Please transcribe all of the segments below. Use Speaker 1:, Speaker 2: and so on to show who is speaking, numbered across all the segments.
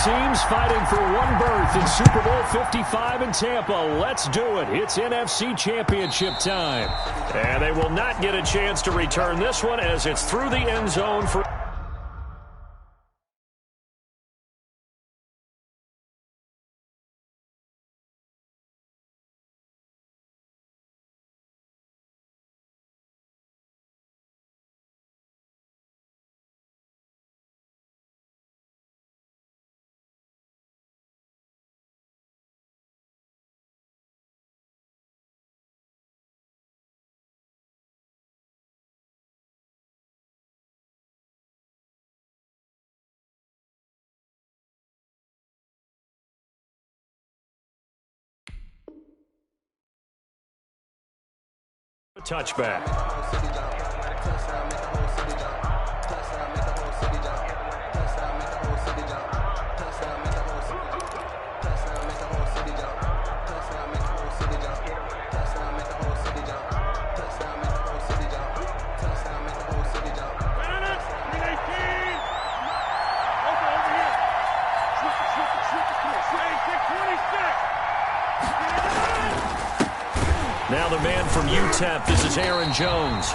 Speaker 1: teams fighting for one berth in Super Bowl 55 in Tampa. Let's do it. It's NFC Championship time. And they will not get a chance to return this one as it's through the end zone for... touchback. Now the man from UTEP, this is Aaron Jones.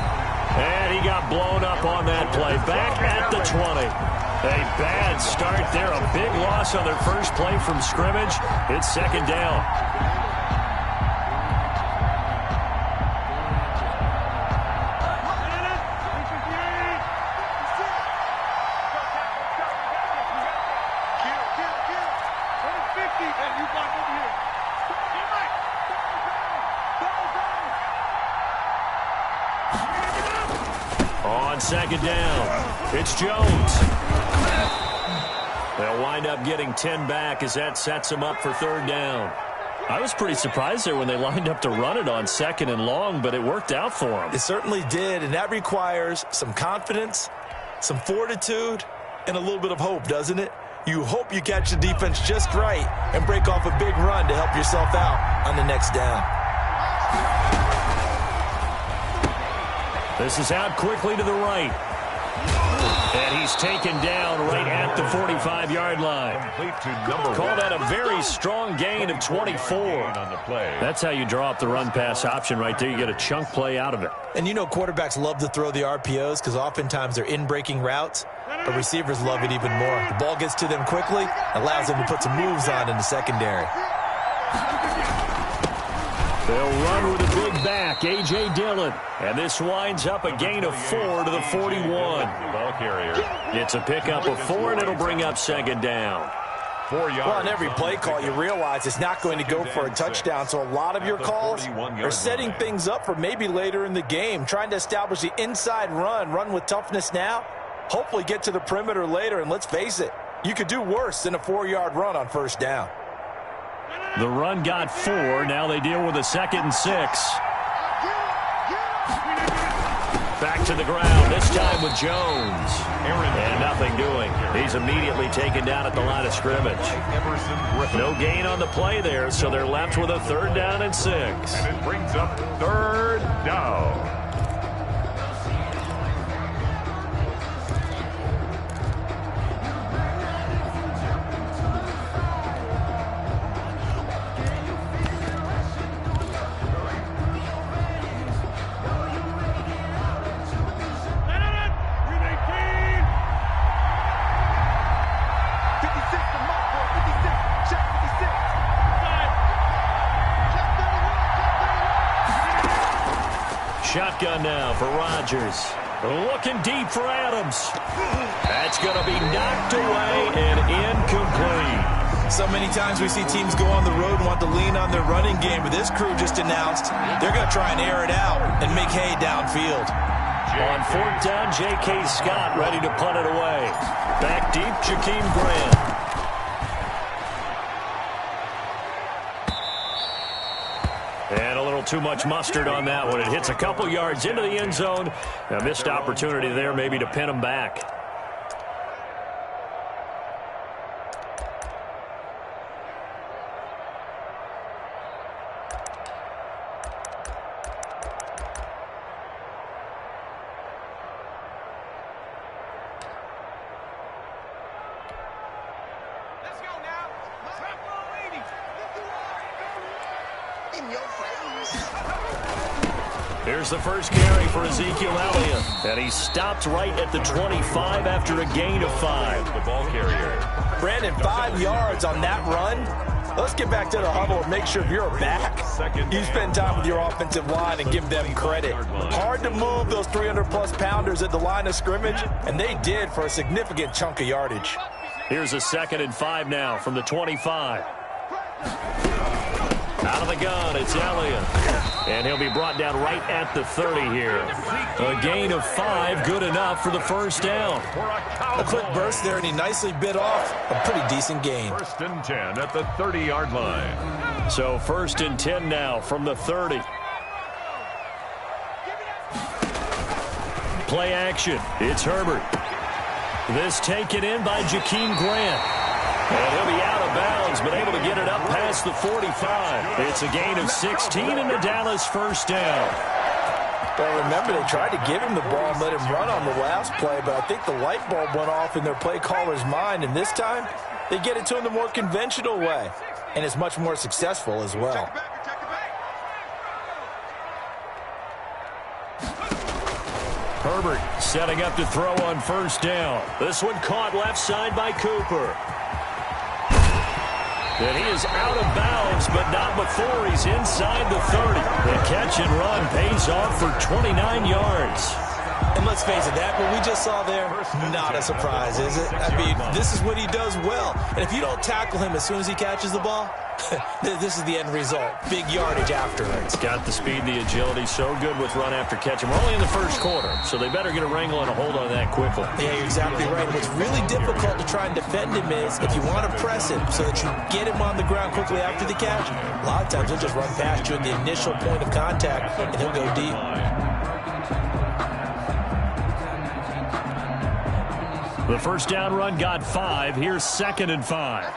Speaker 1: And he got blown up on that play. Back at the 20. A bad start there. A big loss on their first play from scrimmage. It's second down. Second down. It's Jones. They'll wind up getting 10 back as that sets them up for third down. I was pretty surprised there when they lined up to run it on second and long, but it worked out for them.
Speaker 2: It certainly did, and that requires some confidence, some fortitude, and a little bit of hope, doesn't it? You hope you catch the defense just right and break off a big run to help yourself out on the next down.
Speaker 1: This is out quickly to the right. And he's taken down right at the 45-yard line. Call that a very strong gain of 24. That's how you draw up the run-pass option right there. You get a chunk play out of it.
Speaker 2: And you know quarterbacks love to throw the RPOs because oftentimes they're in-breaking routes, but receivers love it even more. The ball gets to them quickly, allows them to put some moves on in the secondary.
Speaker 1: They'll run with a big back, A.J. Dillon. And this winds up a gain of 4 to the 41. It's a pickup of 4, and it'll bring up second down.
Speaker 2: Well, on every play call, you realize it's not going to go for a touchdown, so a lot of your calls are setting things up for maybe later in the game, trying to establish the inside run with toughness now, hopefully get to the perimeter later, and let's face it, you could do worse than a 4-yard run on first down.
Speaker 1: The run got 4. Now they deal with a 2nd and 6. Back to the ground, this time with Jones. And nothing doing. He's immediately taken down at the line of scrimmage. No gain on the play there, so they're left with a 3rd down and 6.
Speaker 3: And it brings up 3rd down.
Speaker 1: Shotgun now for Rodgers. Looking deep for Adams. That's going to be knocked away and incomplete.
Speaker 2: So many times we see teams go on the road and want to lean on their running game, but this crew just announced they're going to try and air it out and make hay downfield.
Speaker 1: On 4th down, J.K. Scott ready to punt it away. Back deep, Jakeem Grant. And a little too much mustard on that one. It hits a couple yards into the end zone. A missed opportunity there maybe to pin them back. Here's the first carry for Ezekiel Elliott. And he stopped right at the 25 after a gain of 5.
Speaker 3: The ball carrier.
Speaker 2: Brandon, 5 yards on that run. Let's get back to the huddle and make sure you're back. You spend time with your offensive line and give them credit. Hard to move those 300-plus pounders at the line of scrimmage, and they did for a significant chunk of yardage.
Speaker 1: Here's a 2nd and 5 now from the 25. Out of the gun, it's Elliott. And he'll be brought down right at the 30 here. A gain of 5, good enough for the first down.
Speaker 2: A quick burst there, and he nicely bit off a pretty decent gain.
Speaker 3: 1st and 10 at the 30-yard line.
Speaker 1: So 1st and 10 now from the 30. Play action. It's Herbert. This taken in by Jakeem Grant. And he'll be out of bounds, but able to get it up past the 45. It's a gain of 16 and a Dallas first down.
Speaker 2: Well, remember, they tried to give him the ball and let him run on the last play, but I think the light bulb went off in their play caller's mind, and this time they get it to him the more conventional way, and it's much more successful as well.
Speaker 1: Herbert setting up to throw on first down. This one caught left side by Cooper. And he is out of bounds, but not before he's inside the 30. The catch and run pays off for 29 yards.
Speaker 2: And let's face it, that what we just saw there, not a surprise, is it? I mean, this is what he does well. And if you don't tackle him as soon as he catches the ball, this is the end result. Big yardage afterwards.
Speaker 1: Got the speed, the agility, so good with run after catch. And we're only in the first quarter, so they better get a wrangle and a hold on that quickly.
Speaker 2: Yeah, you're exactly right. What's really difficult to try and defend him is if you want to press him so that you get him on the ground quickly after the catch, a lot of times he'll just run past you at the initial point of contact, and he'll go deep.
Speaker 1: The first down run got 5. Here's 2nd and 5.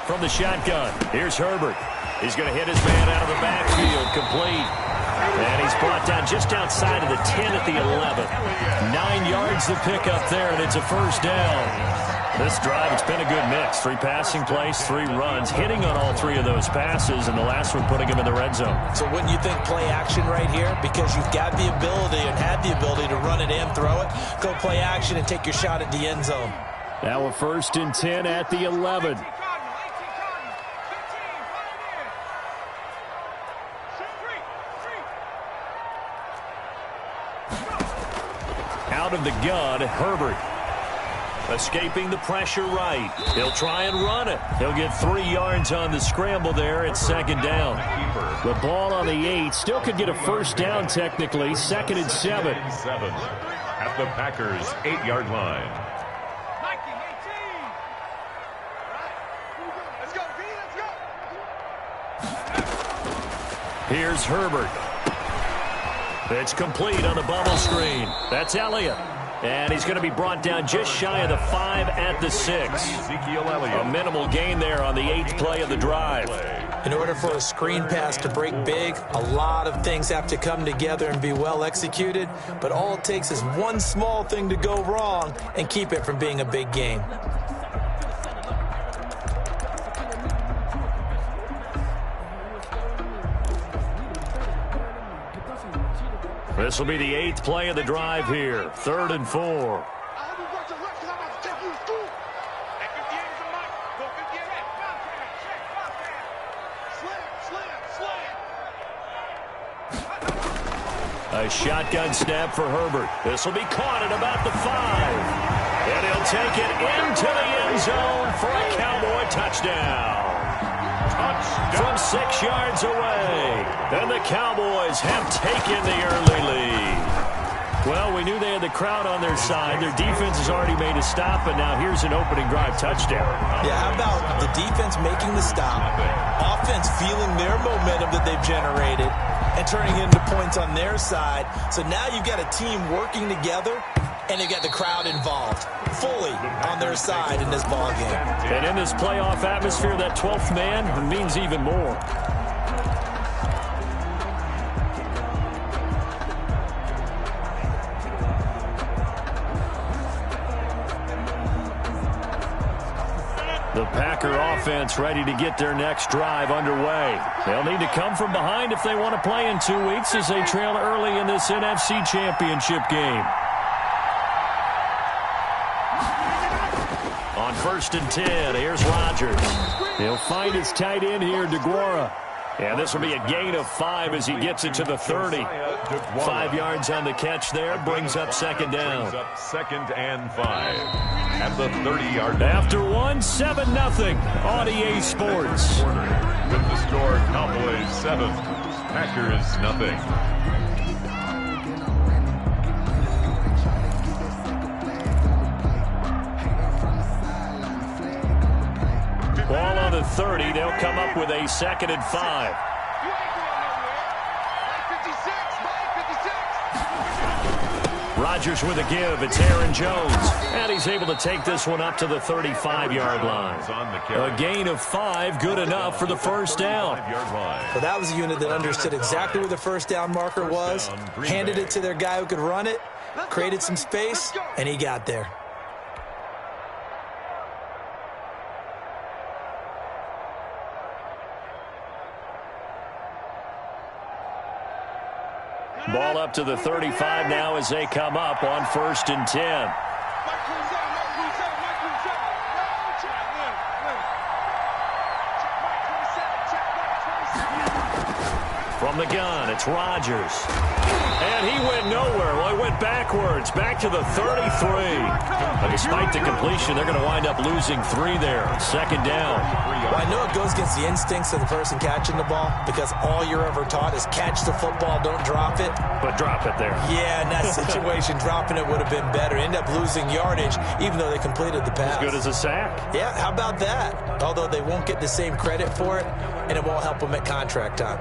Speaker 1: From the shotgun, here's Herbert. He's going to hit his man out of the backfield, complete. And he's brought down just outside of the 10 at the 11. 9 yards to pick up there, and it's a first down. This drive, it's been a good mix. 3 passing plays, 3 runs, hitting on all 3 of those passes, and the last one putting him in the red zone.
Speaker 2: So wouldn't you think play action right here? Because you've got the ability and had the ability to run it and throw it. Go play action and take your shot at the end zone.
Speaker 1: Now a 1st and 10 at the 11. Out of the gun, Herbert. Escaping the pressure right. He'll try and run it. He'll get 3 yards on the scramble there. It's 2nd down. The ball on the 8. Still could get a first down technically. 2nd and 7.
Speaker 3: At the Packers' 8-yard line.
Speaker 1: Here's Herbert. It's complete on the bubble screen. That's Elliott. And he's going to be brought down just shy of the 5 at the 6.
Speaker 3: Ezekiel Elliott.
Speaker 1: A minimal gain there on the 8th play of the drive.
Speaker 2: In order for a screen pass to break big, a lot of things have to come together and be well executed. But all it takes is one small thing to go wrong and keep it from being a big game.
Speaker 1: This will be the 8th play of the drive here. 3rd and 4. A shotgun snap for Herbert. This will be caught at about the 5. And he'll take it into the end zone for a Cowboy touchdown. From 6 yards away. And the Cowboys have taken the early lead. Well, we knew they had the crowd on their side. Their defense has already made a stop, and now here's an opening drive touchdown.
Speaker 2: Yeah, how about the defense making the stop, offense feeling their momentum that they've generated, and turning it into points on their side. So now you've got a team working together, and they've got the crowd involved fully on their side in this ballgame.
Speaker 1: And in this playoff atmosphere, that 12th man means even more. The Packer offense ready to get their next drive underway. They'll need to come from behind if they want to play in 2 weeks as they trail early in this NFC Championship game. On 1st and 10, here's Rodgers. He'll find his tight end here, DeGuara. And this will be a gain of 5 as he gets it to the 30. 5 yards on the catch there, brings up 2nd down.
Speaker 3: 2nd and 5 at the 30-yard line.
Speaker 1: After 1, 7-0 on EA Sports.
Speaker 3: With the score, Cowboys 7, Packers nothing.
Speaker 1: Ball on the 30. They'll come up with a 2nd and 5. Rodgers with a give. It's Aaron Jones. And he's able to take this one up to the 35-yard line. A gain of 5, good enough for the 1st down.
Speaker 2: Well, that was a unit that understood exactly where the 1st down marker was, handed it to their guy who could run it, created some space, and he got there.
Speaker 1: Ball up to the 35 now as they come up on 1st and 10. From the gun, it's Rodgers. And he went nowhere. Well, he went backwards, back to the 33. But despite the completion, they're going to wind up losing 3 there. 2nd down.
Speaker 2: Well, I know it goes against the instincts of the person catching the ball because all you're ever taught is catch the football, don't drop it.
Speaker 1: But drop it there.
Speaker 2: Yeah, in that situation, dropping it would have been better. End up losing yardage, even though they completed the pass.
Speaker 1: As good as a sack.
Speaker 2: Yeah, how about that? Although they won't get the same credit for it, and it won't help them at contract time.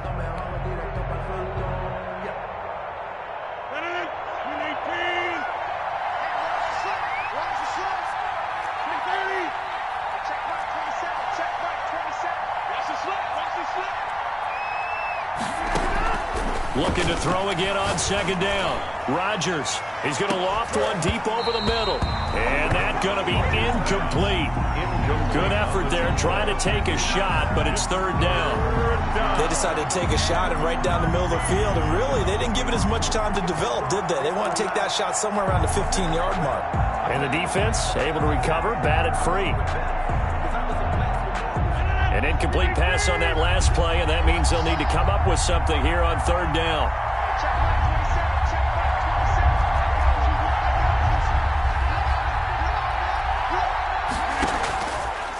Speaker 1: Looking to throw again on 2nd down. Rodgers, he's going to loft one deep over the middle. And that's going to be incomplete. Good effort there trying to take a shot, but it's 3rd down.
Speaker 2: They decided to take a shot and right down the middle of the field, and really, they didn't give it as much time to develop, did they? They want to take that shot somewhere around the 15-yard mark.
Speaker 1: And the defense able to recover, batted free. An incomplete pass on that last play, and that means they'll need to come up with something here on 3rd down.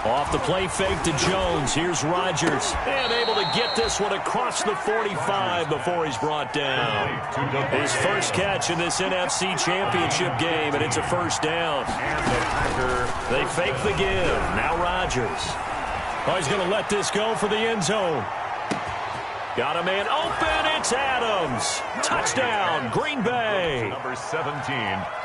Speaker 1: Off the play fake to Jones. Here's Rodgers. And able to get this one across the 45 before he's brought down. His first catch in this NFC Championship game, and it's a 1st down. They fake the give. Now Rodgers. Oh, he's going to let this go for the end zone. Got a man open. It's Adams. Touchdown, Green Bay.
Speaker 3: Number 17,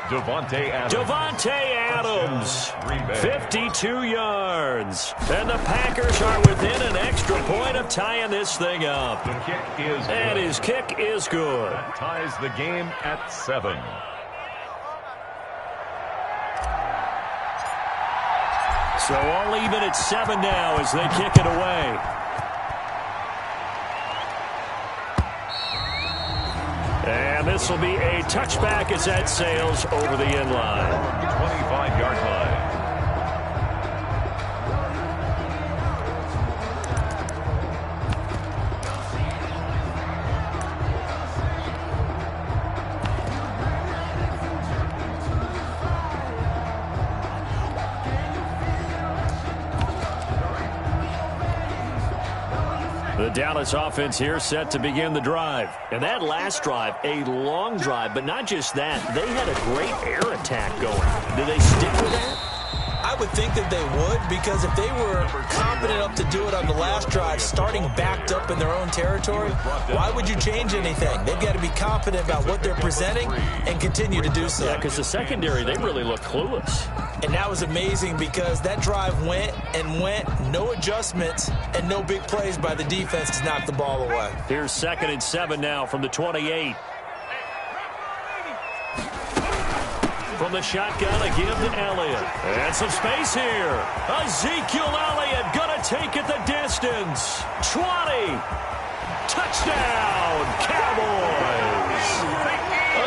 Speaker 3: Davante Adams.
Speaker 1: Davante Adams, 52 yards. And the Packers are within an extra point of tying this thing up.
Speaker 3: The kick is good.
Speaker 1: And his kick is good.
Speaker 3: That ties the game at 7.
Speaker 1: So all even at 7 now as they kick it away. And this will be a touchback as that sails over the end line.
Speaker 3: 25-yard line.
Speaker 1: The Dallas offense here set to begin the drive. And that last drive, a long drive, but not just that. They had a great air attack going. Do they stick with that?
Speaker 2: I would think that they would, because if they were confident enough to do it on the last drive, starting backed up in their own territory, why would you change anything? They've got to be confident about what they're presenting and continue to do so.
Speaker 1: Yeah, because the secondary, they really look clueless.
Speaker 2: And that was amazing because that drive went and went, no adjustments, and no big plays by the defense to knock the ball away.
Speaker 1: Here's 2nd and 7 now from the 28. From From the shotgun, a give to Elliott. And some space here. Ezekiel Elliott gonna take it the distance. 20. Touchdown, Cowboys.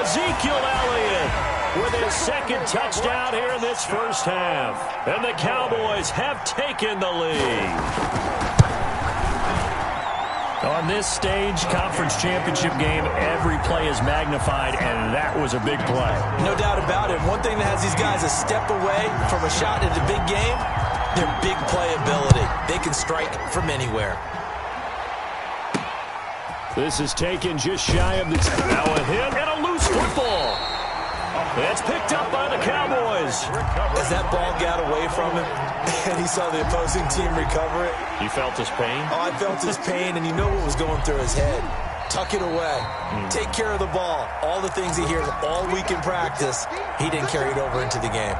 Speaker 1: Ezekiel Elliott with his second touchdown here in this first half. And the Cowboys have taken the lead. On this stage, conference championship game, every play is magnified, and that was a big play.
Speaker 2: No doubt about it. One thing that has these guys a step away from a shot in the big game, their big playability. They can strike from anywhere.
Speaker 1: This is taken just shy of the... Now a hit and a loose football. It's picked up by the Cowboys.
Speaker 2: As that ball got away from him, and he saw the opposing team recover it.
Speaker 1: You felt his pain?
Speaker 2: Oh, I felt his pain, and you know what was going through his head. Tuck it away. Take care of the ball. All the things he hears all week in practice, he didn't carry it over into the game.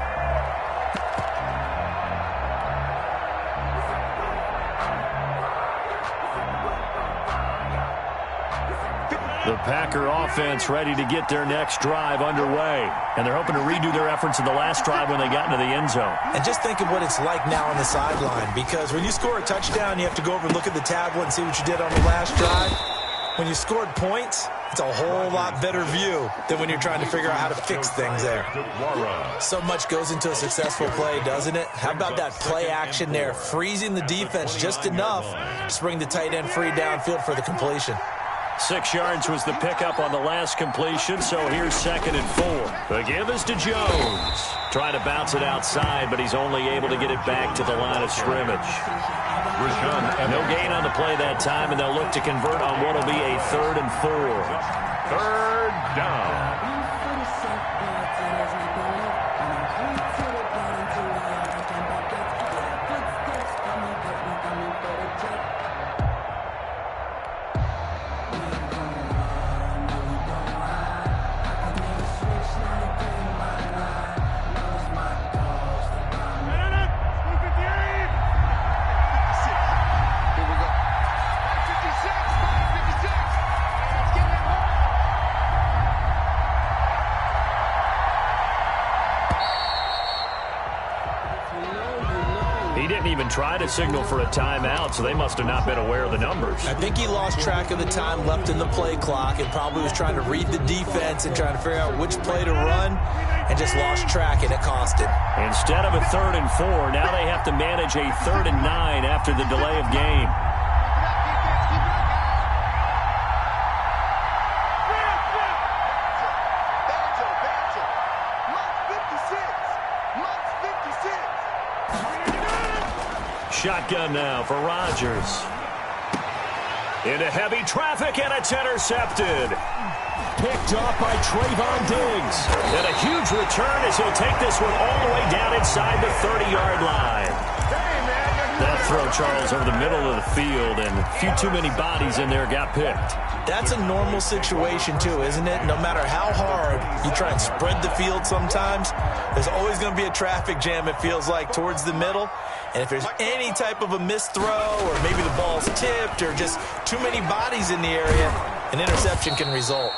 Speaker 1: The Packer offense ready to get their next drive underway. And they're hoping to redo their efforts in the last drive when they got into the end zone.
Speaker 2: And just think of what it's like now on the sideline. Because when you score a touchdown, you have to go over and look at the tablet and see what you did on the last drive. When you scored points, it's a whole lot better view than when you're trying to figure out how to fix things there. So much goes into a successful play, doesn't it? How about that play action there? Freezing the defense just enough to bring the tight end free downfield for the completion.
Speaker 1: 6 yards was the pickup on the last completion, so here's 2nd and 4. The give is to Jones. Trying to bounce it outside, but he's only able to get it back to the line of scrimmage. No gain on the play that time, and they'll look to convert on what will be a 3rd and 4.
Speaker 3: 3rd down.
Speaker 1: He didn't even try to signal for a timeout, so they must have not been aware of the numbers.
Speaker 2: I think he lost track of the time left in the play clock and probably was trying to read the defense and trying to figure out which play to run and just lost track, and it cost him.
Speaker 1: Instead of a 3rd and 4, now they have to manage a 3rd and 9 after the delay of game. Shotgun now for Rodgers. Into heavy traffic, and it's intercepted. Picked off by Trayvon Diggs. And a huge return as he'll take this one all the way down inside the 30-yard line. That throw, Charles, over the middle of the field, and a few too many bodies in there got picked.
Speaker 2: That's a normal situation, too, isn't it? No matter how hard you try and spread the field sometimes, there's always going to be a traffic jam, it feels like, towards the middle. And if there's any type of a missed throw or maybe the ball's tipped or just too many bodies in the area, an interception can result.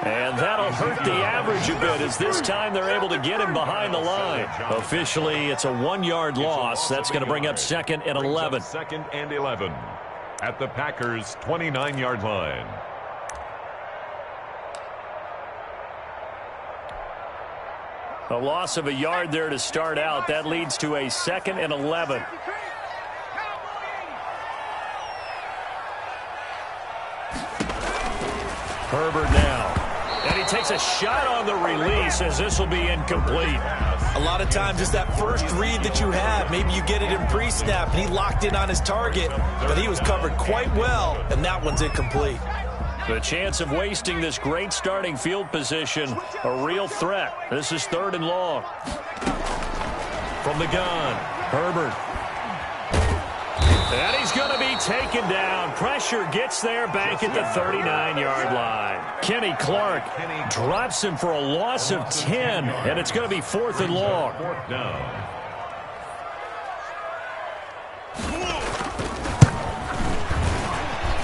Speaker 1: And that'll hurt the average a bit as this time they're able to get him behind the line. Officially, it's a 1-yard loss. That's going to bring up 2nd and 11.
Speaker 3: 2nd and 11 at the Packers' 29-yard line.
Speaker 1: A loss of a yard there to start out. That leads to a 2nd and 11. Herbert now. And he takes a shot on the release as this will be incomplete.
Speaker 2: A lot of times it's that first read that you have. Maybe you get it in pre-snap and he locked in on his target, but he was covered quite well, and that one's incomplete.
Speaker 1: The chance of wasting this great starting field position, a real threat. This is 3rd and long. From the gun, Herbert. And he's going to be taken down. Pressure gets there back at the 39-yard line. Kenny Clark drops him for a loss of 10, and it's going to be 4th and long.
Speaker 3: 4th down.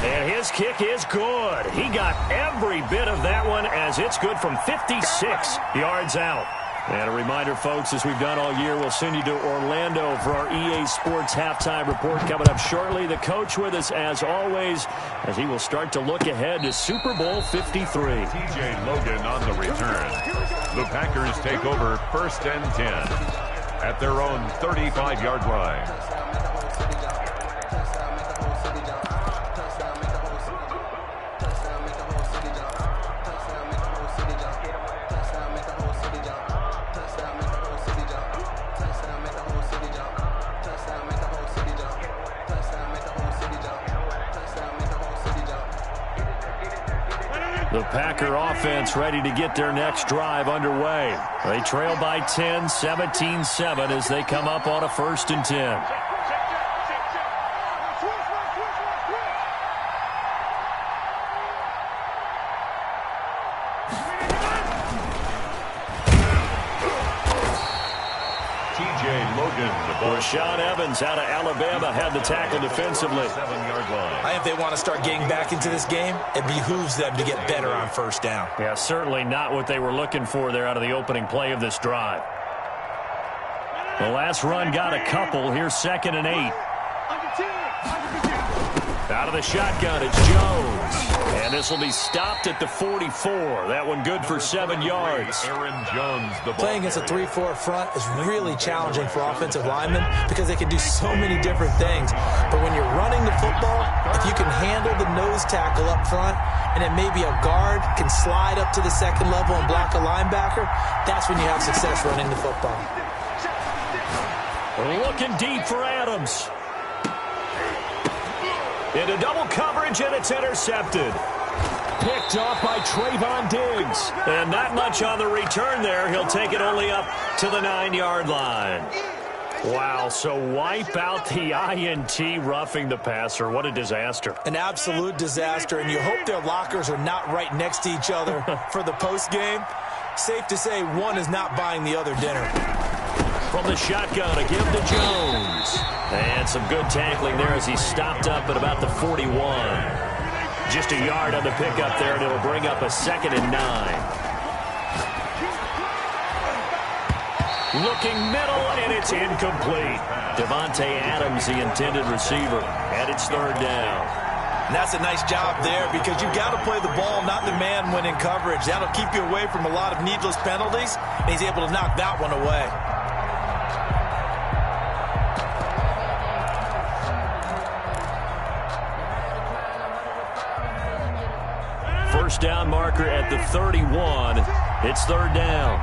Speaker 1: And his kick is good. He got every bit of that one as it's good from 56 yards out. And a reminder, folks, as we've done all year, we'll send you to Orlando for our EA Sports halftime report coming up shortly. The coach with us, as always, as he will start to look ahead to Super Bowl 53.
Speaker 3: TJ Logan on the return. The Packers take over 1st and 10 at their own 35-yard line.
Speaker 1: The Packer offense ready to get their next drive underway. They trail by 10, 17-7 as they come up on a 1st and 10. Rashaan Evans out of Alabama had the tackle defensively.
Speaker 3: 7-yard line.
Speaker 2: I think if they want to start getting back into this game, it behooves them to get better on 1st down.
Speaker 1: Yeah, certainly not what they were looking for there out of the opening play of this drive. The last run got a couple. Here's 2nd and 8. Out of the shotgun, it's Jones. And this will be stopped at the 44. That one good for 7 yards.
Speaker 3: Aaron Jones, the
Speaker 2: Playing against a 3-4 front is really challenging for offensive linemen because they can do so many different things. But when you're running the football, if you can handle the nose tackle up front, and then maybe a guard can slide up to the 2nd level and block a linebacker, that's when you have success running the football.
Speaker 1: Looking deep for Adams. Into double coverage, and it's intercepted. Picked off by Trayvon Diggs. And not much on the return there. He'll take it only up to the 9-yard line. Wow, so wipe out the INT roughing the passer. What a disaster.
Speaker 2: An absolute disaster, and you hope their lockers are not right next to each other for the postgame. Safe to say one is not buying the other dinner.
Speaker 1: From the shotgun, a give to Jones. And some good tackling there as he stopped up at about the 41. Just a yard on the pickup there, and it'll bring up a 2nd and 9. Looking middle, and it's incomplete. Devontae Adams, the intended receiver, and it's 3rd down.
Speaker 2: And that's a nice job there because you've got to play the ball, not the man when in coverage. That'll keep you away from a lot of needless penalties, and he's able to knock that one away.
Speaker 1: 1st down marker at the 31. It's 3rd down.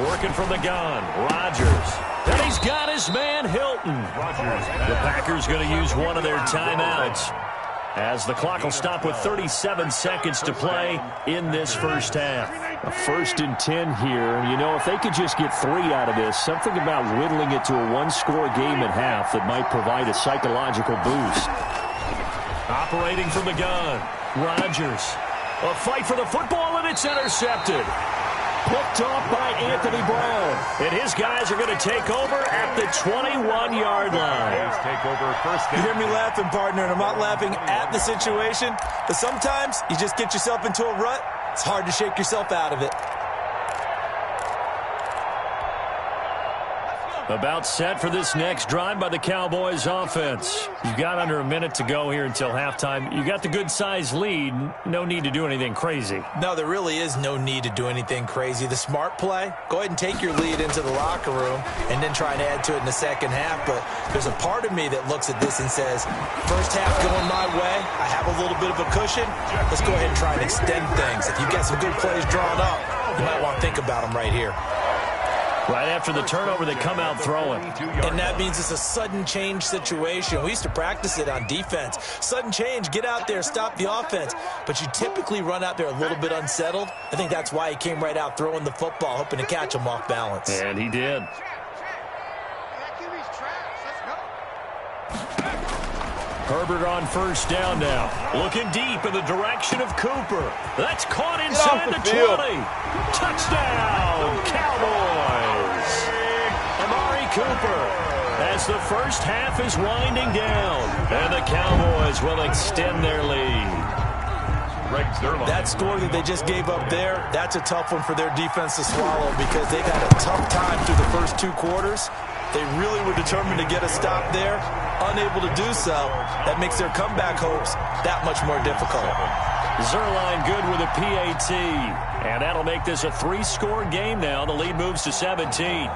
Speaker 1: Working from the gun, Rodgers. And he's got his man, Hilton. The Packers going to use one of their timeouts as the clock will stop with 37 seconds to play in this 1st half. A 1st and 10 here. You know, if they could just get 3 out of this, something about whittling it to a 1-score game at half that might provide a psychological boost. Operating from the gun, Rodgers. A fight for the football, and it's intercepted. Picked off by Anthony Brown. And his guys are going to take over at the 21-yard line.
Speaker 3: Take over 1st.
Speaker 2: You hear me laughing, partner, and I'm not laughing at the situation, but sometimes you just get yourself into a rut. It's hard to shake yourself out of it.
Speaker 1: About set for this next drive by the Cowboys offense. You've got under a minute to go here until halftime. You got the good-sized lead. No need to do anything crazy.
Speaker 2: No, there really is no need to do anything crazy. The smart play, go ahead and take your lead into the locker room and then try and add to it in the 2nd half. But there's a part of me that looks at this and says, 1st half going my way. I have a little bit of a cushion. Let's go ahead and try and extend things. If you've got some good plays drawn up, you might want to think about them right here.
Speaker 1: Right after the turnover, they come out throwing.
Speaker 2: And that means it's a sudden change situation. We used to practice it on defense. Sudden change, get out there, stop the offense. But you typically run out there a little bit unsettled. I think that's why he came right out throwing the football, hoping to catch him off balance.
Speaker 1: And he did. Herbert on 1st down now. Looking deep in the direction of Cooper. That's caught inside the 20. Touchdown, Cowboys. Amari Cooper has as the first half is winding down. And the Cowboys will extend their lead.
Speaker 2: That score that they just gave up there, that's a tough one for their defense to swallow because they've had a tough time through the first 2 quarters. They really were determined to get a stop there. Unable to do so, that makes their comeback hopes that much more difficult.
Speaker 1: Zerline good with a PAT. And that'll make this a 3-score game now. The lead moves to 17.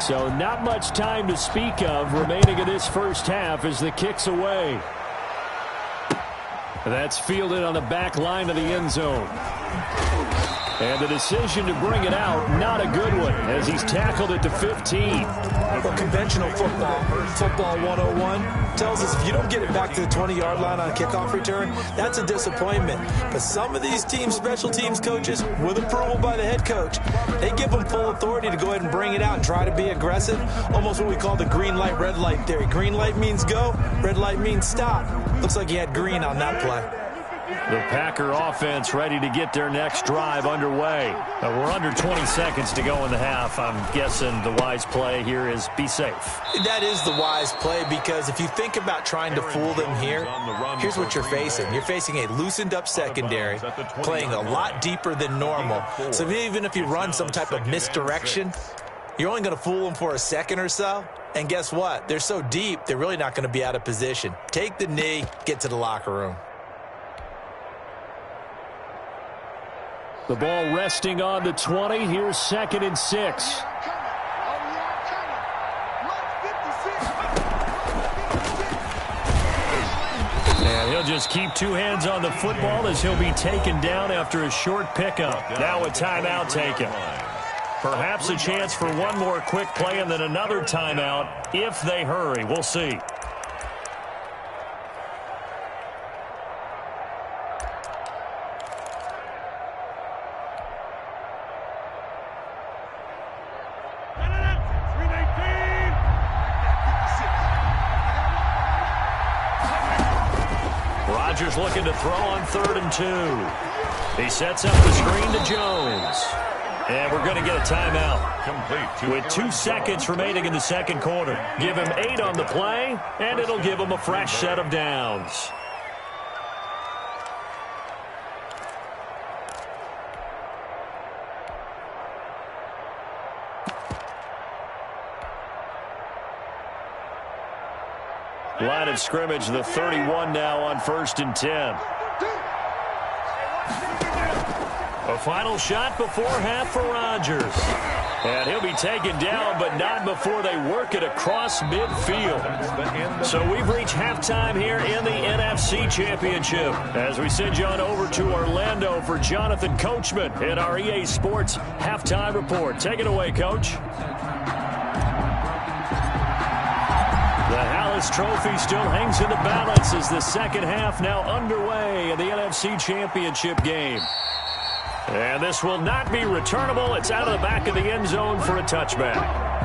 Speaker 1: So not much time to speak of remaining in this first half as the kick's away. That's fielded on the back line of the end zone. And the decision to bring it out, not a good one, as he's tackled at the 15.
Speaker 2: Well, conventional football 101, tells us if you don't get it back to the 20-yard line on a kickoff return, that's a disappointment. But some of these teams, special teams coaches, with approval by the head coach, they give them full authority to go ahead and bring it out and try to be aggressive, almost what we call the green light, red light theory. Green light means go, red light means stop. Looks like he had green on that play.
Speaker 1: The Packer offense ready to get their next drive underway. We're under 20 seconds to go in the half. I'm guessing the wise play here is be safe.
Speaker 2: That is the wise play because if you think about trying to fool them here, here's what you're facing. You're facing a loosened up secondary, playing a lot deeper than normal. So even if you run some type of misdirection, you're only going to fool them for a second or so. And guess what? They're so deep, they're really not going to be out of position. Take the knee, get to the locker room.
Speaker 1: The ball resting on the 20. Here's 2nd and 6. And he'll just keep 2 hands on the football as he'll be taken down after a short pickup. Now a timeout taken. Perhaps a chance for one more quick play and then another timeout if they hurry. We'll see. Rodgers looking to throw on 3rd and 2. He sets up the screen to Jones. And we're going to get a timeout. With 2 seconds remaining in the second quarter. Give him 8 on the play, and it'll give him a fresh set of downs. Line of scrimmage, the 31 now on 1st and 10. A final shot before half for Rodgers. And he'll be taken down, but not before they work it across midfield. So we've reached halftime here in the NFC Championship as we send you on over to Orlando for Jonathan Coachman in our EA Sports Halftime Report. Take it away, Coach. The Hallis Trophy still hangs in the balance as the second half now underway in the NFC Championship game. And this will not be returnable. It's out of the back of the end zone for a touchback.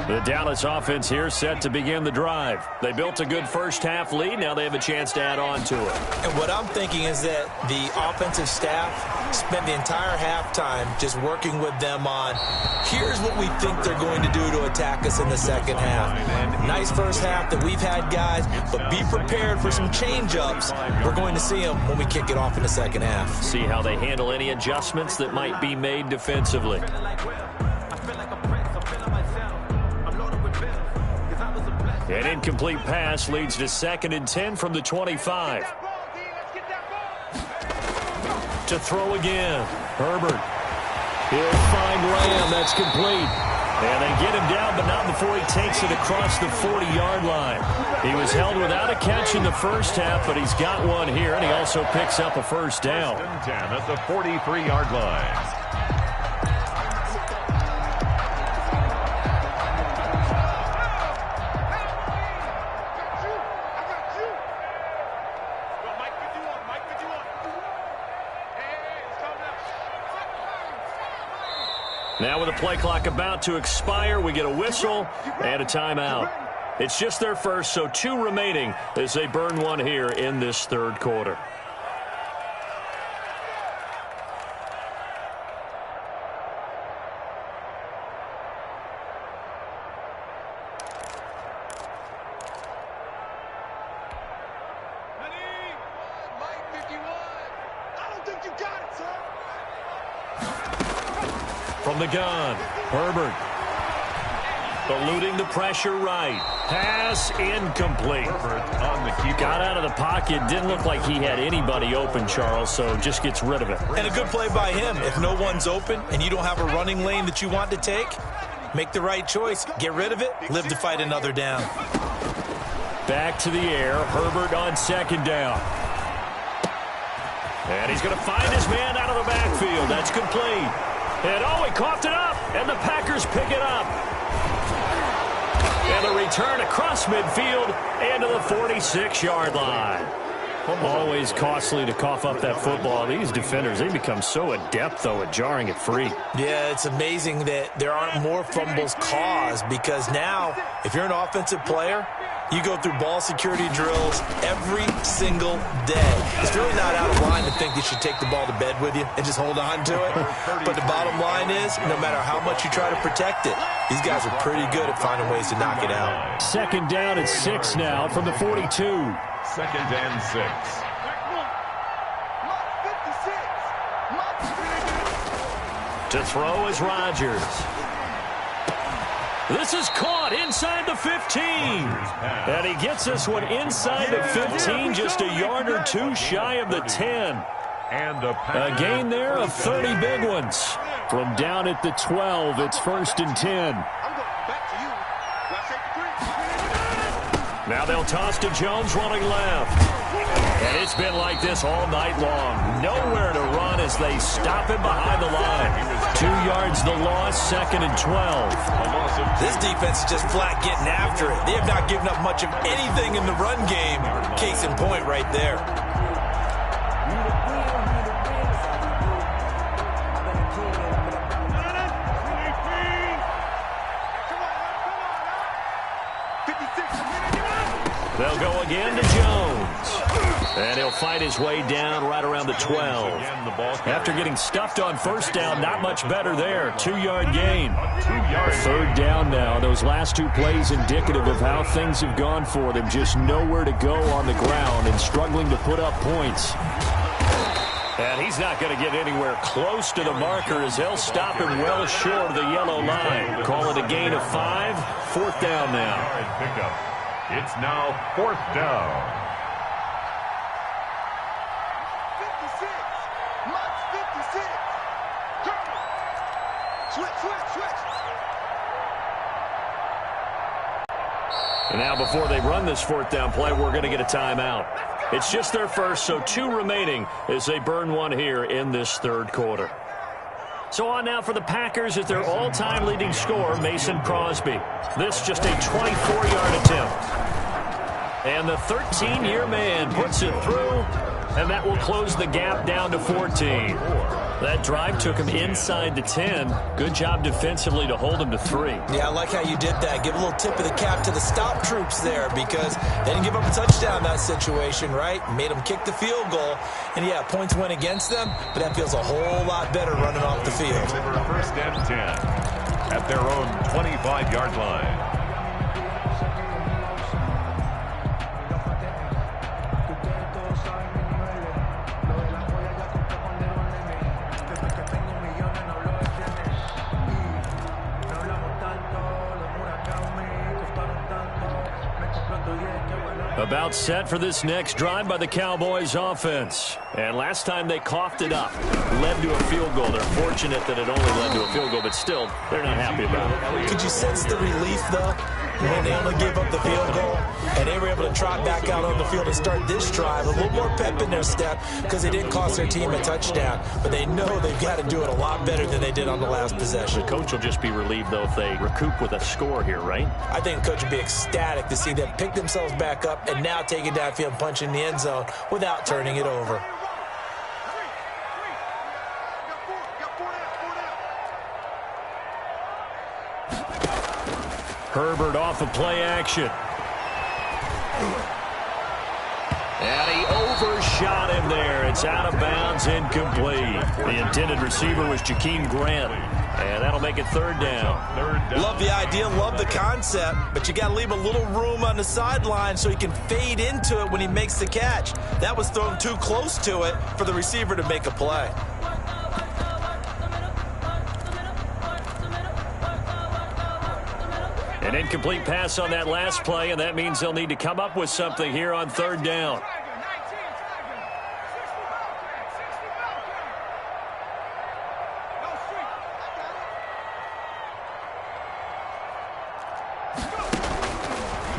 Speaker 1: The Dallas offense here set to begin the drive. They built a good first half lead. Now they have a chance to add on to it.
Speaker 2: And what I'm thinking is that the offensive staff spent the entire halftime just working with them on, here's what we think they're going to do to attack us in the second half. Nice first half that we've had, guys, but be prepared for some change-ups. We're going to see them when we kick it off in the second half.
Speaker 1: See how they handle any adjustments that might be made defensively. An incomplete pass leads to 2nd and 10 from the 25. To throw again. Herbert. He'll find Lamb. That's complete. And they get him down, but not before he takes it across the 40-yard line. He was held without a catch in the first half, but he's got one here, and he also picks up a first down.
Speaker 3: 1st and 10 at the 43-yard line.
Speaker 1: Now with the play clock about to expire, we get a whistle and a timeout. It's just their first, so 2 remaining as they burn one here in this third quarter. From the gun, Herbert. Eluding the pressure right. Pass incomplete.
Speaker 3: On the keeper.
Speaker 1: Got out of the pocket. Didn't look like he had anybody open, Charles, so just gets rid of it.
Speaker 2: And a good play by him. If no one's open and you don't have a running lane that you want to take, make the right choice. Get rid of it. Live to fight another down.
Speaker 1: Back to the air. Herbert on second down. And he's going to find his man out of the backfield. That's complete. And, oh, he coughed it up, and the Packers pick it up. And the return across midfield and to the 46-yard line. Always costly to cough up that football. These defenders, they become so adept, though, at jarring it free.
Speaker 2: Yeah, it's amazing that there aren't more fumbles caused because now, if you're an offensive player, you go through ball security drills every single day. It's really not out of line to think you should take the ball to bed with you and just hold on to it. But the bottom line is, no matter how much you try to protect it, these guys are pretty good at finding ways to knock it out.
Speaker 1: Second down at 6 now from the 42.
Speaker 3: Second and 6.
Speaker 1: To throw is Rodgers. This is caught inside the 15. And he gets this one inside the 15, just a yard or 2 shy of the 10.
Speaker 3: And
Speaker 1: a gain there of 30 big ones. From down at the 12, it's 1st and 10. Now they'll toss to Jones running left. And it's been like this all night long. Nowhere to run as they stop him behind the line. 2 yards the loss, 2nd and 12.
Speaker 2: This defense is just flat getting after it. They have not given up much of anything in the run game. Case in point right there.
Speaker 1: They'll go again to Jones. And he'll fight his way down right around the 12. After getting stuffed on first down, not much better there. 2-yard gain. 3rd down now. Those last 2 plays indicative of how things have gone for them. Just nowhere to go on the ground and struggling to put up points. And he's not going to get anywhere close to the marker as they'll stop him well short of the yellow line. Call it a gain of 5. 4th down now.
Speaker 3: It's now 4th down.
Speaker 1: And now before they run this 4th down play, we're going to get a timeout. It's just their first, so 2 remaining as they burn one here in this third quarter. So on now for the Packers at their all-time leading scorer, Mason Crosby. This just a 24-yard attempt. And the 13-year man puts it through, and that will close the gap down to 14. That drive took him inside the 10. Good job defensively to hold him to 3.
Speaker 2: Yeah, I like how you did that. Give a little tip of the cap to the stop troops there because they didn't give up a touchdown in that situation, right? Made them kick the field goal. And, yeah, points went against them, but that feels a whole lot better running off the field.
Speaker 3: 1st and 10 at their own 25-yard line.
Speaker 1: About set for this next drive by the Cowboys offense. And last time they coughed it up. Led to a field goal. They're fortunate that it only led to a field goal, but still, they're not happy about it.
Speaker 2: Could you sense the relief, though, when they only gave up the field goal? And they were able to trot back out on the field and start this drive. A little more pep in their step because they didn't cost their team a touchdown. But they know they've got to do it a lot better than they did on the last possession.
Speaker 1: The coach will just be relieved, though, if they recoup with a score here, right?
Speaker 2: I think the coach would be ecstatic to see them pick themselves back up and now take it downfield and punch in the end zone without turning it over.
Speaker 1: Herbert off of play action. And he overshot him there. It's out of bounds, incomplete. The intended receiver was Jakeem Grant. And that'll make it third down.
Speaker 2: Love the idea, love the concept, but you got to leave a little room on the sideline so he can fade into it when he makes the catch. That was thrown too close to it for the receiver to make a play.
Speaker 1: An incomplete pass on that last play, and that means they'll need to come up with something here on third down.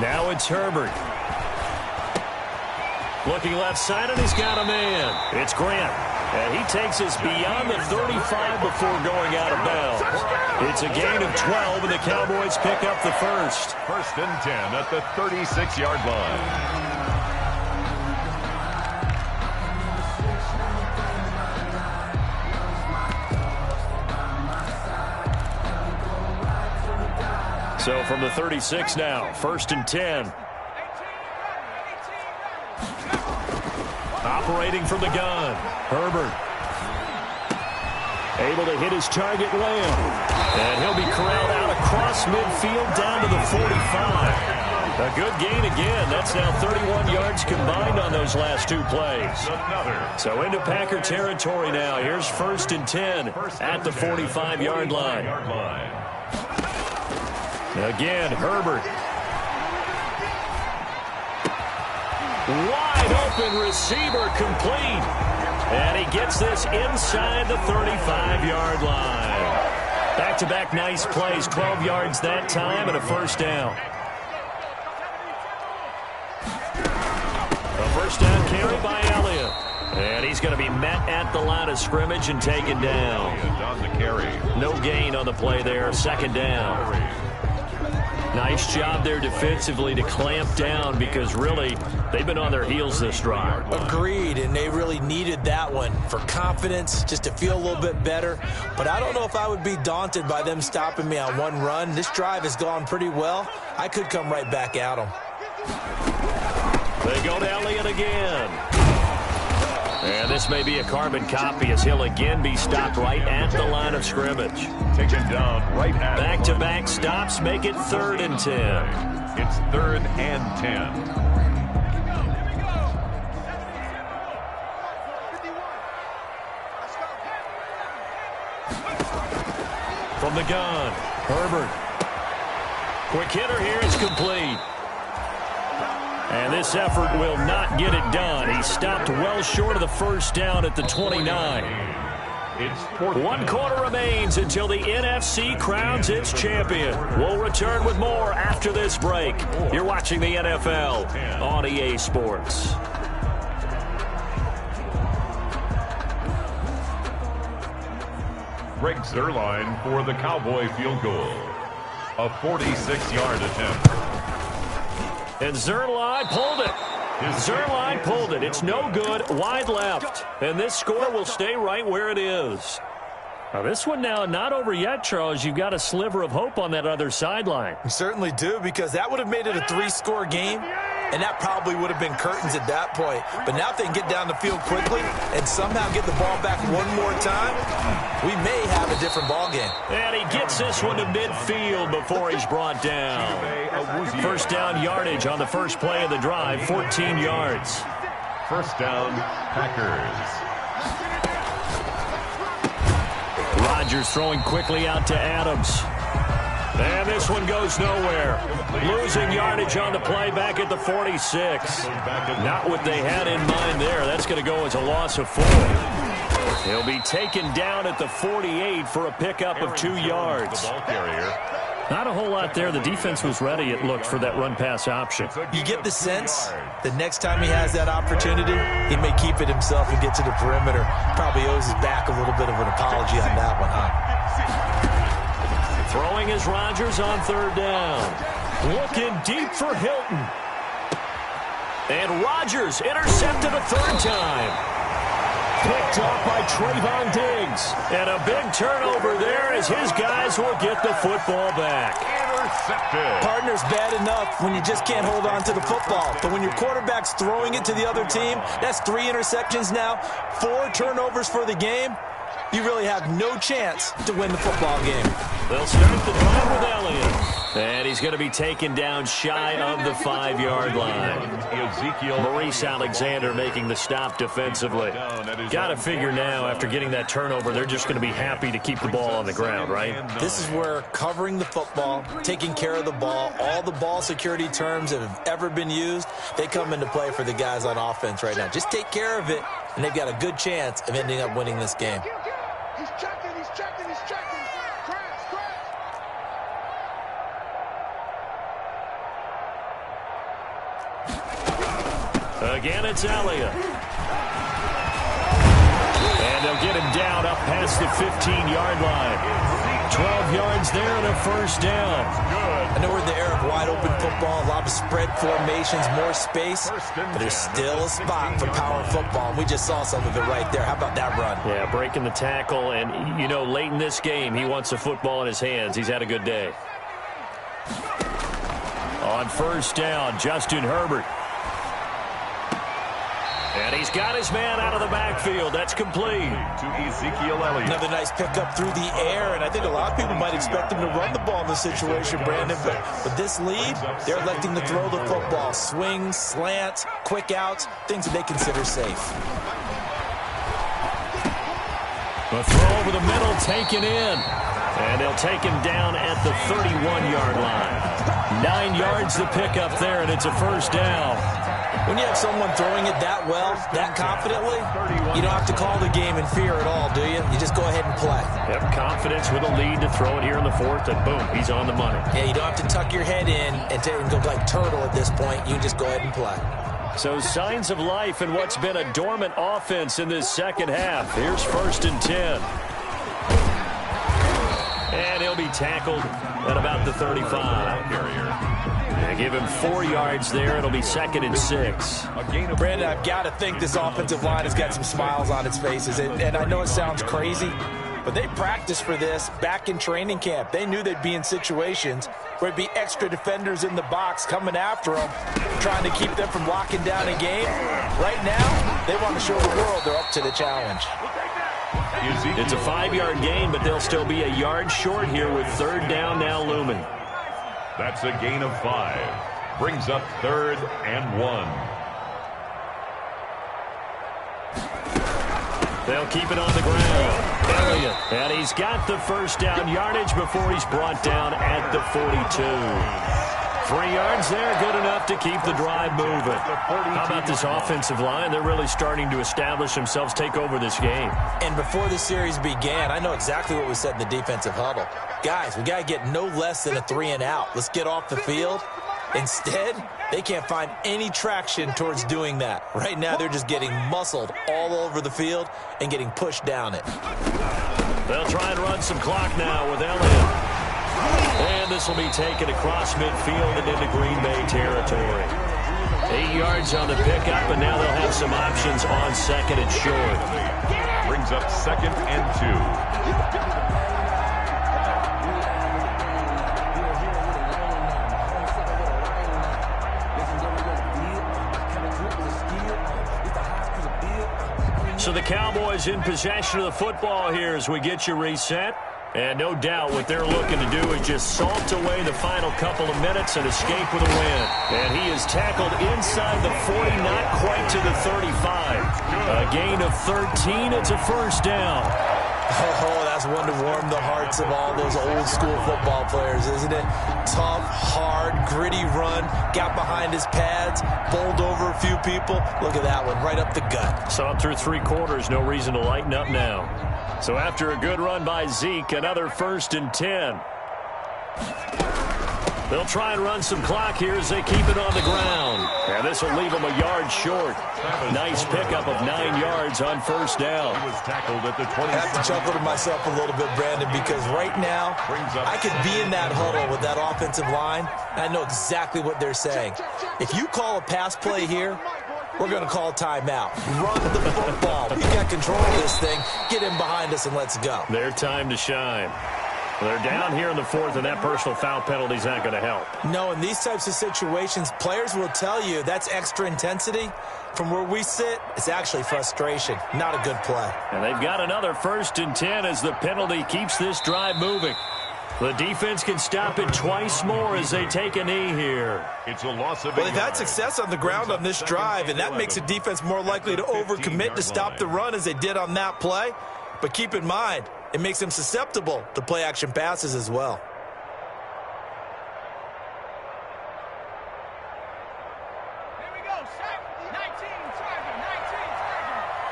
Speaker 1: Now it's Herbert. Looking left side, and he's got a man. It's Grant. And he takes us beyond the 35 before going out of bounds. It's a gain of 12, and the Cowboys pick up the first.
Speaker 3: First and 10 at the 36-yard line.
Speaker 1: So from the 36 now, first and 10. Operating from the gun, Herbert. Able to hit his target, Lamb. And he'll be corralled out across midfield down to the 45. A good gain again. That's now 31 yards combined on those last two plays. So into Packer territory now. Here's first and 10 at the 45-yard line. Again, Herbert. Wide open receiver, complete. And he gets this inside the 35-yard line. Back-to-back nice plays, 12 yards that time and a first down. A first down carry by Elliott. And he's going to be met at the line of scrimmage and taken down.
Speaker 3: On the carry.
Speaker 1: No gain on the play there, second down. Nice job there defensively to clamp down because really they've been on their heels this drive.
Speaker 2: Agreed, and they really needed that one for confidence, just to feel a little bit better. But I don't know if I would be daunted by them stopping me on one run. This drive has gone pretty well. I could come right back at them.
Speaker 1: They go to Elliott again. And this may be a carbon copy as he'll again be stopped right at the line of scrimmage.
Speaker 3: Taken down right at
Speaker 1: back-to-back stops make it third and 10.
Speaker 3: It's third and 10.
Speaker 1: From the gun, Herbert. Quick hitter here, it's complete. And this effort will not get it done. He stopped well short of the first down at the 29. One quarter remains until the NFC crowns its champion. We'll return with more after this break. You're watching the NFL on EA Sports.
Speaker 3: Greg Zuerlein for the Cowboy field goal. A 46-yard attempt.
Speaker 1: And Zuerlein pulled it. Zuerlein pulled it. It's no good. Wide left. And this score will stay right where it is. Now this one now not over yet, Charles. You've got a sliver of hope on that other sideline.
Speaker 2: We certainly do, because that would have made it a 3-score game, and that probably would have been curtains at that point. But now if they can get down the field quickly and somehow get the ball back one more time, we may have a different ball game.
Speaker 1: And he gets this one to midfield before he's brought down. First down yardage on the first play of the drive, 14 yards.
Speaker 3: First down, Packers.
Speaker 1: Rodgers throwing quickly out to Adams. And this one goes nowhere. Losing yardage on the play back at the 46. Not what they had in mind there. That's going to go as a loss of 4. He'll be taken down at the 48 for a pickup of 2 yards. Not a whole lot there. The defense was ready, it looked, for that run-pass option.
Speaker 2: You get the sense the next time he has that opportunity, he may keep it himself and get to the perimeter. Probably owes his back a little bit of an apology on that one, huh?
Speaker 1: Throwing is Rodgers on third down. Looking deep for Hilton. And Rodgers intercepted a third time. Picked off by Trayvon Diggs. And a big turnover there as his guys will get the football back.
Speaker 3: Intercepted.
Speaker 2: Partner's bad enough when you just can't hold on to the football. But when your quarterback's throwing it to the other team, that's 3 interceptions now, 4 turnovers for the game. You really have no chance to win the football game.
Speaker 1: They'll start the drive with Elliott. And he's going to be taken down shy of the 5-yard line. Maurice Alexander making the stop defensively. Got to figure now, after getting that turnover, they're just going to be happy to keep the ball on the ground, right?
Speaker 2: This is where covering the football, taking care of the ball, all the ball security terms that have ever been used, they come into play for the guys on offense right now. Just take care of it, and they've got a good chance of ending up winning this game.
Speaker 4: He's checking, he's checking, he's checking. Crash, crash.
Speaker 1: Again, it's Elliott. And they'll get him down up past the 15-yard line. 12 yards there and a first down.
Speaker 2: I know we're in the era of wide-open football, a lot of spread formations, more space, but there's still a spot for power football. We just saw some of it right there. How about that run?
Speaker 1: Yeah, breaking the tackle, and, you know, late in this game, he wants the football in his hands. He's had a good day. On first down, Justin Herbert. And he's got his man out of the backfield. That's complete.
Speaker 3: To Ezekiel Elliott.
Speaker 2: Another nice pickup through the air, and I think a lot of people might expect him to run the ball in this situation, Brandon, but with this lead, they're electing to throw the football. Swings, slants, quick outs, things that they consider safe.
Speaker 1: A throw over the middle, taken in. And they'll take him down at the 31-yard line. 9 yards to pick up there, and it's a first down.
Speaker 2: When you have someone throwing it that well, that confidently, you don't have to call the game in fear at all, do you? You just go ahead and play.
Speaker 1: Have confidence with a lead to throw it here in the fourth, and boom, he's on the money.
Speaker 2: Yeah, you don't have to tuck your head in and go like turtle at this point. You just go ahead and play.
Speaker 1: So signs of life in what's been a dormant offense in this second half. Here's 1st and 10. And he'll be tackled at about the 35. Give him 4 yards there. It'll be 2nd and 6.
Speaker 2: Brandon, I've got to think this offensive line has got some smiles on its faces. And I know it sounds crazy, but they practiced for this back in training camp. They knew they'd be in situations where there'd be extra defenders in the box coming after them, trying to keep them from locking down a game. Right now, they want to show the world they're up to the challenge.
Speaker 1: It's a 5-yard gain, but they'll still be a yard short here with 3rd down now looming.
Speaker 3: That's a gain of 5. Brings up 3rd and 1.
Speaker 1: They'll keep it on the ground. Elliott. And he's got the first down yardage before he's brought down at the 42. 3 yards there, good enough to keep the drive moving. How about this offensive line? They're really starting to establish themselves, take over this game.
Speaker 2: And before the series began, I know exactly what was said in the defensive huddle. Guys, we got to get no less than a 3 and out. Let's get off the field. Instead, they can't find any traction towards doing that. Right now, they're just getting muscled all over the field and getting pushed down it.
Speaker 1: They'll try and run some clock now with Elliott. And this will be taken across midfield and into Green Bay territory. 8 yards on the pickup, and now they'll have some options on 2nd and short.
Speaker 3: Brings up 2nd and 2.
Speaker 1: So the Cowboys in possession of the football here as we get you reset. And no doubt what they're looking to do is just salt away the final couple of minutes and escape with a win. And he is tackled inside the 40, not quite to the 35. A gain of 13. It's a first down.
Speaker 2: Oh, that's one to warm the hearts of all those old school football players, isn't it? Tough, hard, gritty run, got behind his pads, bowled over a few people. Look at that one, right up the gut.
Speaker 1: Saw it through 3 quarters, no reason to lighten up now. So after a good run by Zeke, another 1st and 10. They'll try and run some clock here as they keep it on the ground. And this will leave them a yard short. Nice pickup of 9 yards on first down.
Speaker 3: He was tackled at the 20.
Speaker 2: I have to chuckle to myself a little bit, Brandon, because right now I could be in that huddle with that offensive line, and I know exactly what they're saying. If you call a pass play here, We're going to call timeout. Run the football. We got control of this thing. Get him behind us and let's go.
Speaker 1: Their time to shine. They're down here in the fourth, and that personal foul penalty is not going to help.
Speaker 2: No, in these types of situations, players will tell you that's extra intensity. From where we sit, it's actually frustration. Not a good play.
Speaker 1: And they've got another 1st and 10 as the penalty keeps this drive moving. The defense can stop it twice more as they take a knee here.
Speaker 3: It's a loss of
Speaker 2: Well, they've had success on the ground on this drive, and that makes the defense more likely to overcommit to stop the run as they did on that play. But keep in mind, it makes them susceptible to play-action passes as well.
Speaker 4: Here we go, set. 19, target, 19, target.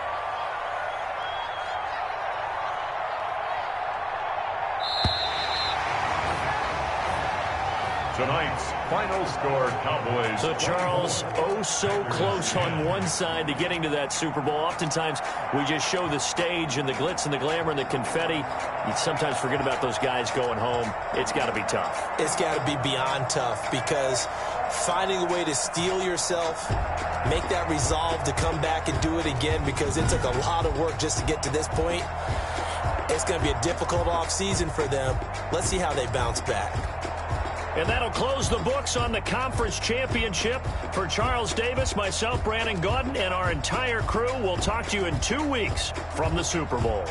Speaker 3: tonight's final score, Cowboys.
Speaker 1: So, Charles, oh so close on one side to getting to that Super Bowl. Oftentimes, we just show the stage and the glitz and the glamour and the confetti. You sometimes forget about those guys going home. It's got to be tough.
Speaker 2: It's got to be beyond tough because finding a way to steel yourself, make that resolve to come back and do it again because it took a lot of work just to get to this point. It's going to be a difficult offseason for them. Let's see how they bounce back.
Speaker 1: And that'll close the books on the conference championship. For Charles Davis, myself, Brandon Gaudin, and our entire crew, we'll talk to you in 2 weeks from the Super Bowl.